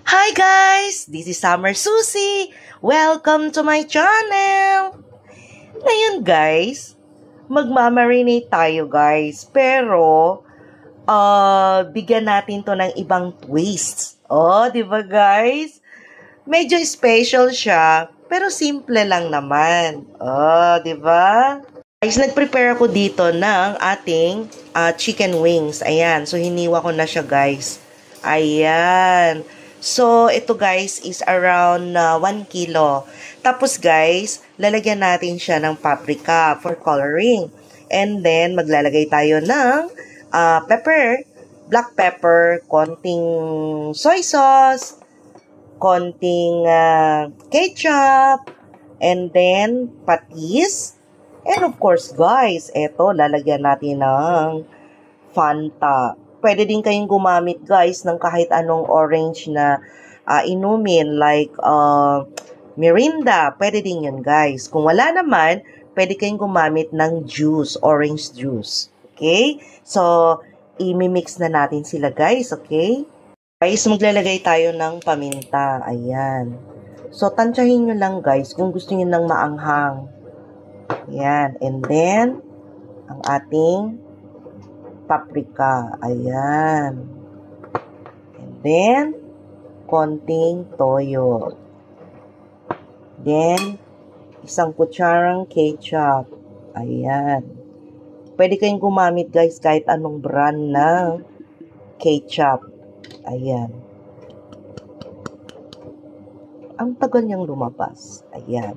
Hi guys! This is Summer Susie. Welcome to my channel! Ngayon guys, magmamarinate tayo guys. Pero, bigyan natin to ng ibang twist. Oh, di ba guys? Medyo special siya, pero simple lang naman. Oh, di ba? Guys, nag-prepare ako dito ng ating chicken wings. Ayan, so hiniwa ko na siya guys. Ayan. So, ito guys is around 1 kilo. Tapos guys, lalagyan natin siya ng paprika for coloring. And then, maglalagay tayo ng pepper, black pepper, konting soy sauce, konting ketchup, and then patis. And of course guys, ito lalagyan natin ng Fanta. Pwede din kayong gumamit guys ng kahit anong orange na inumin like Mirinda. Pwede din yun guys. Kung wala naman, pwede kayong gumamit ng juice, orange juice. Okay? So, i-mix na natin sila guys. Okay? Guys, maglalagay tayo ng paminta. Ayan. So, tansyahin nyo lang guys kung gusto nyo ng maanghang. Ayan. And then, ang ating paprika. Ayan. And then, konting toyo. Then, isang kutsarang ketchup. Ayan. Pwede kayong gumamit guys kahit anong brand ng ketchup. Ayan. Ang tagal niyang lumabas. Ayan.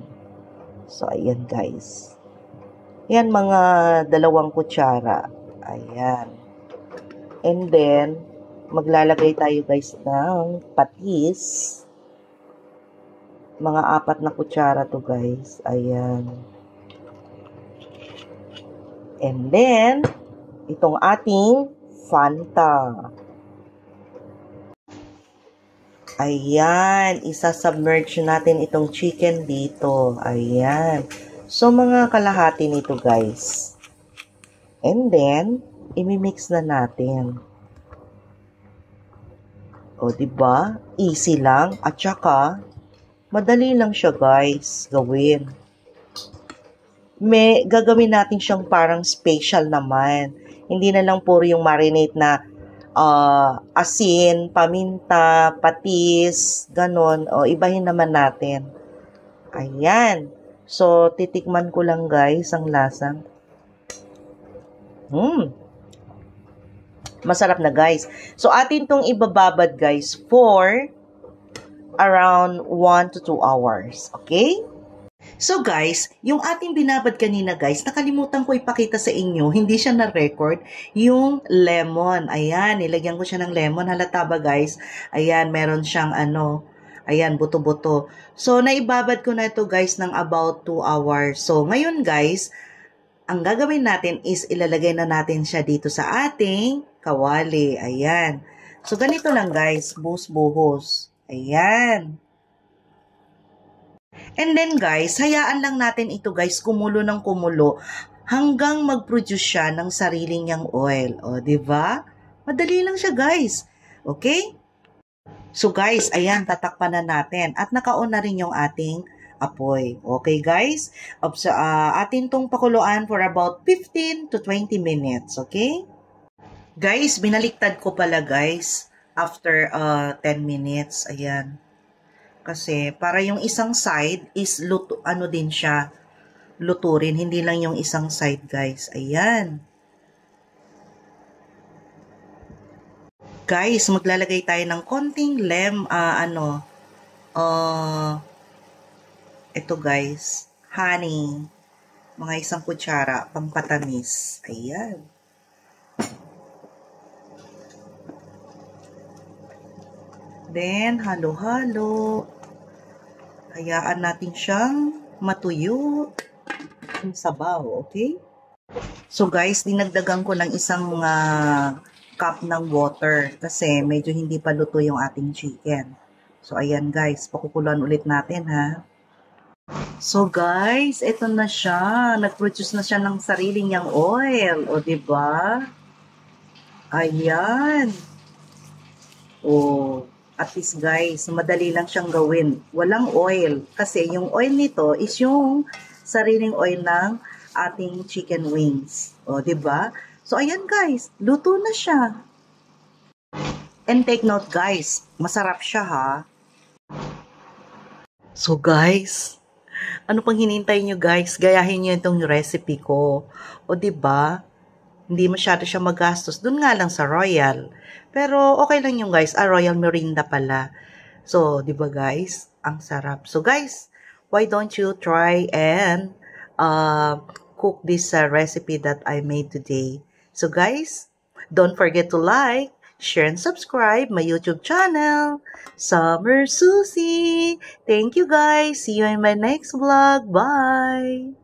So, ayan guys. Ayan mga 2 kutsara. Ayan. And then, maglalagay tayo guys ng patis. Mga 4 na kutsara to guys. Ayan. And then, itong ating Fanta. Ayan. Isa-submerge natin itong chicken dito. Ayan. So, mga kalahati nito guys. And then, imi-mix na natin. O, diba? Easy lang. At saka, madali lang siya, guys, gawin. Gagawin natin siyang parang special naman. Hindi na lang puro yung marinate na asin, paminta, patis, ganon. O, ibahin naman natin. Ayan. So, titikman ko lang, guys, ang lasa. Masarap na guys. So, atin tong ibababad guys for around 1 to 2 hours. Okay? So guys, yung ating binabad kanina guys, nakalimutan ko ipakita sa inyo, hindi siya na-record, yung lemon. Ayan, nilagyan ko siya ng lemon. Halata ba guys? Ayan, meron siyang ayan, buto-buto. So, naibabad ko na ito guys ng about 2 hours. So, ngayon guys, ang gagawin natin is ilalagay na natin siya dito sa ating kawali. Ayan. So, ganito lang guys. Buhos-buhos. Ayan. And then guys, hayaan lang natin ito guys kumulo ng kumulo hanggang mag-produce siya ng sarili niyang oil. O, diba? Madali lang siya guys. Okay? So guys, ayan, tatakpan na natin. At naka-on na rin yung ating apoy. Okay guys? Atin tong pakuluan for about 15 to 20 minutes. Okay? Guys, binaliktad ko pala guys after 10 minutes. Ayan. Kasi para yung isang side is luto, din siya. Luto rin. Hindi lang yung isang side guys. Ayan. Guys, maglalagay tayo ng konting ito guys, honey, mga 1 kutsara, pampatamis. Ayan. Then, halo-halo. Hayaan natin siyang matuyo yung sabaw, okay? So guys, dinagdagan ko ng 1 cup ng water kasi medyo hindi pa luto yung ating chicken. So, ayan guys, pakukuluan ulit natin ha. So guys, ito na siya. Nag-produce na siya ng sarili niyang oil. O, diba? Ayan. O, At least guys, madali lang siyang gawin. Walang oil. Kasi yung oil nito is yung sariling oil ng ating chicken wings. O, diba? So, ayan guys, luto na siya. And take note guys, masarap siya ha. So guys, ano pang hinintay nyo guys? Gayahin nyo itong recipe ko. O, diba? Hindi masyado siya magastos. Doon nga lang sa Royal. Pero okay lang yung guys. Royal Merinda pala. So, di ba guys? Ang sarap. So guys, why don't you try and cook this recipe that I made today. So guys, don't forget to like, share, and subscribe my YouTube channel, Summer Susie. Thank you guys. See you in my next vlog. Bye!